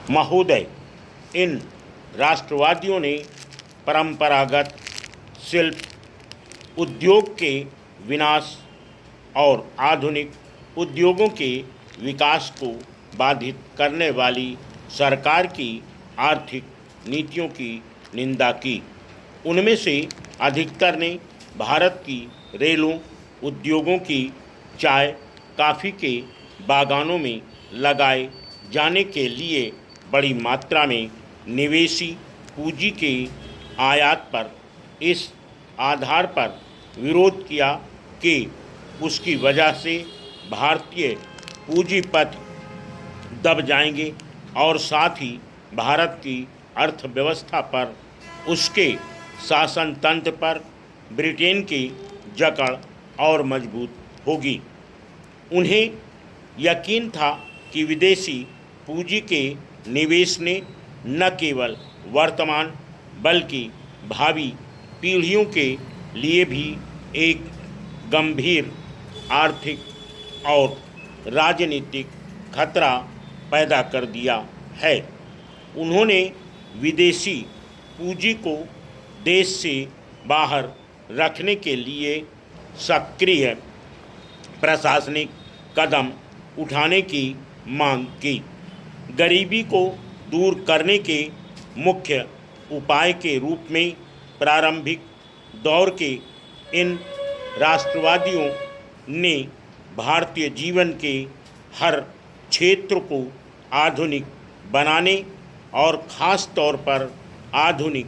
महोदय, इन राष्ट्रवादियों ने परंपरागत शिल्प उद्योग के विनाश और आधुनिक उद्योगों के विकास को बाधित करने वाली सरकार की आर्थिक नीतियों की निंदा की। उनमें से अधिकतर ने भारत की रेलों, उद्योगों की, चाय, कॉफ़ी के बागानों में लगाए जाने के लिए बड़ी मात्रा में निवेशी पूंजी के आयात पर इस आधार पर विरोध किया कि उसकी वजह से भारतीय पूंजीपति दब जाएंगे और साथ ही भारत की अर्थव्यवस्था पर, उसके शासन तंत्र पर ब्रिटेन की जकड़ और मजबूत होगी। उन्हें यकीन था कि विदेशी पूंजी के निवेश ने न केवल वर्तमान बल्कि भावी पीढ़ियों के लिए भी एक गंभीर आर्थिक और राजनीतिक खतरा पैदा कर दिया है। उन्होंने विदेशी पूंजी को देश से बाहर रखने के लिए सक्रिय प्रशासनिक कदम उठाने की मांग की। गरीबी को दूर करने के मुख्य उपाय के रूप में प्रारंभिक दौर के इन राष्ट्रवादियों ने भारतीय जीवन के हर क्षेत्र को आधुनिक बनाने और ख़ास तौर पर आधुनिक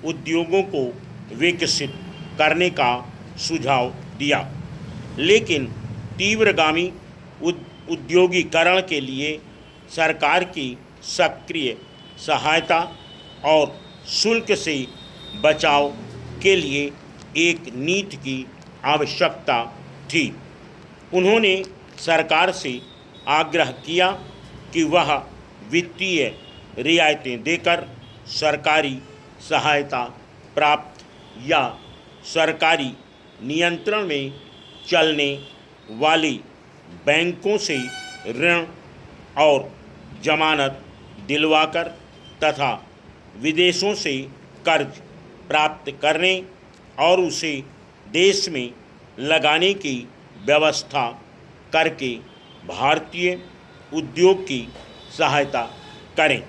उद्योगों को विकसित करने का सुझाव दिया, लेकिन तीव्रगामी उद्योगीकरण के लिए सरकार की सक्रिय सहायता और शुल्क से बचाव के लिए एक नीति की आवश्यकता थी। उन्होंने सरकार से आग्रह किया कि वह वित्तीय रियायतें देकर सरकारी सहायता प्राप्त या सरकारी नियंत्रण में चलने वाली बैंकों से ऋण और जमानत दिलवाकर तथा विदेशों से कर्ज प्राप्त करने और उसे देश में लगाने की व्यवस्था करके भारतीय उद्योग की सहायता करें,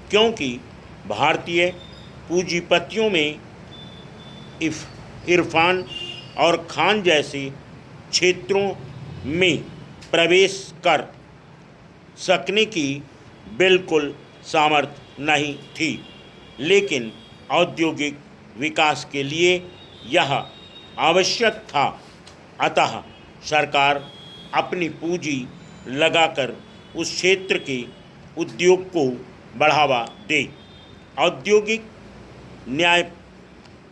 क्योंकि भारतीय पूंजीपतियों में इरफान और खान जैसे क्षेत्रों में प्रवेश कर सकने की बिल्कुल सामर्थ्य नहीं थी, लेकिन औद्योगिक विकास के लिए यह आवश्यक था। अतः सरकार अपनी पूंजी लगाकर उस क्षेत्र के उद्योग को बढ़ावा दे। औद्योगिक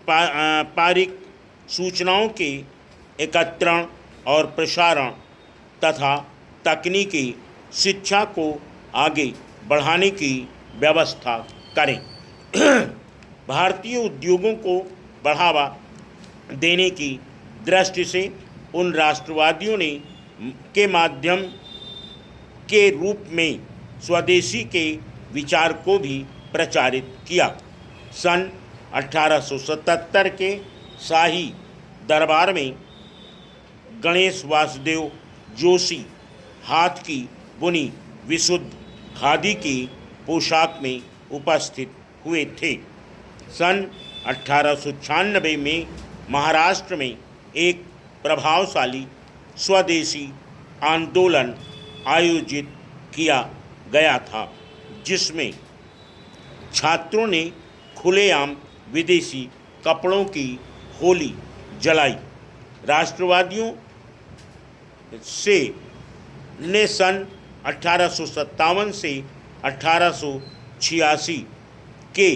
पारिक सूचनाओं के एकत्रण और प्रसारण तथा तकनीकी शिक्षा को आगे बढ़ाने की व्यवस्था करें। भारतीय उद्योगों को बढ़ावा देने की दृष्टि से उन राष्ट्रवादियों ने के माध्यम के रूप में स्वदेशी के विचार को भी प्रचारित किया। सन 1877 के शाही दरबार में गणेश वासुदेव जोशी हाथ की बुनी विशुद्ध खादी की पोशाक में उपस्थित हुए थे। सन 1896 में महाराष्ट्र में एक प्रभावशाली स्वदेशी आंदोलन आयोजित किया गया था, जिसमें छात्रों ने खुलेआम विदेशी कपड़ों की होली जलाई। राष्ट्रवादियों से ने सन 1857 से 1886 के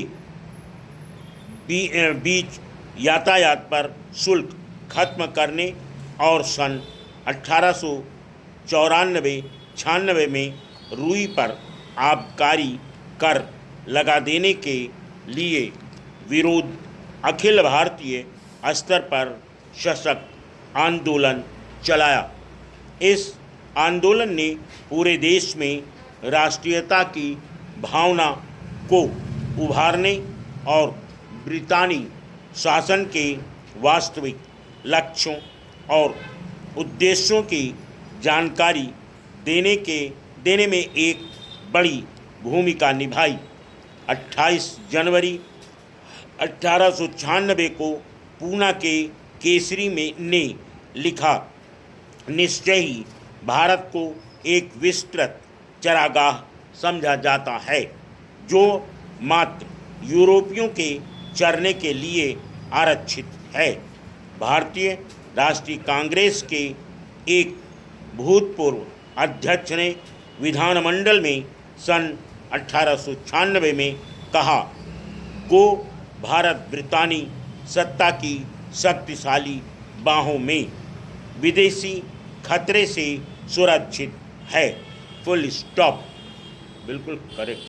बीच यातायात पर शुल्क खत्म करने और सन 1894-96 में रुई पर आबकारी कर लगा देने के लिए विरोध अखिल भारतीय स्तर पर सशक्त आंदोलन चलाया। इस आंदोलन ने पूरे देश में राष्ट्रीयता की भावना को उभारने और ब्रितानी शासन के वास्तविक लक्ष्यों और उद्देश्यों की जानकारी देने में एक बड़ी भूमिका निभाई। 28 जनवरी 1896 को पूना के केसरी में ने लिखा, निश्चय ही भारत को एक विस्तृत चरागाह समझा जाता है जो मात्र यूरोपियों के चरने के लिए आरक्षित है। भारतीय राष्ट्रीय कांग्रेस के एक भूतपूर्व अध्यक्ष ने विधानमंडल में सन 1896 में कहा, को भारत ब्रितानी सत्ता की शक्तिशाली बाहों में विदेशी खतरे से सुरक्षित है। Full stop. बिल्कुल करेक्ट।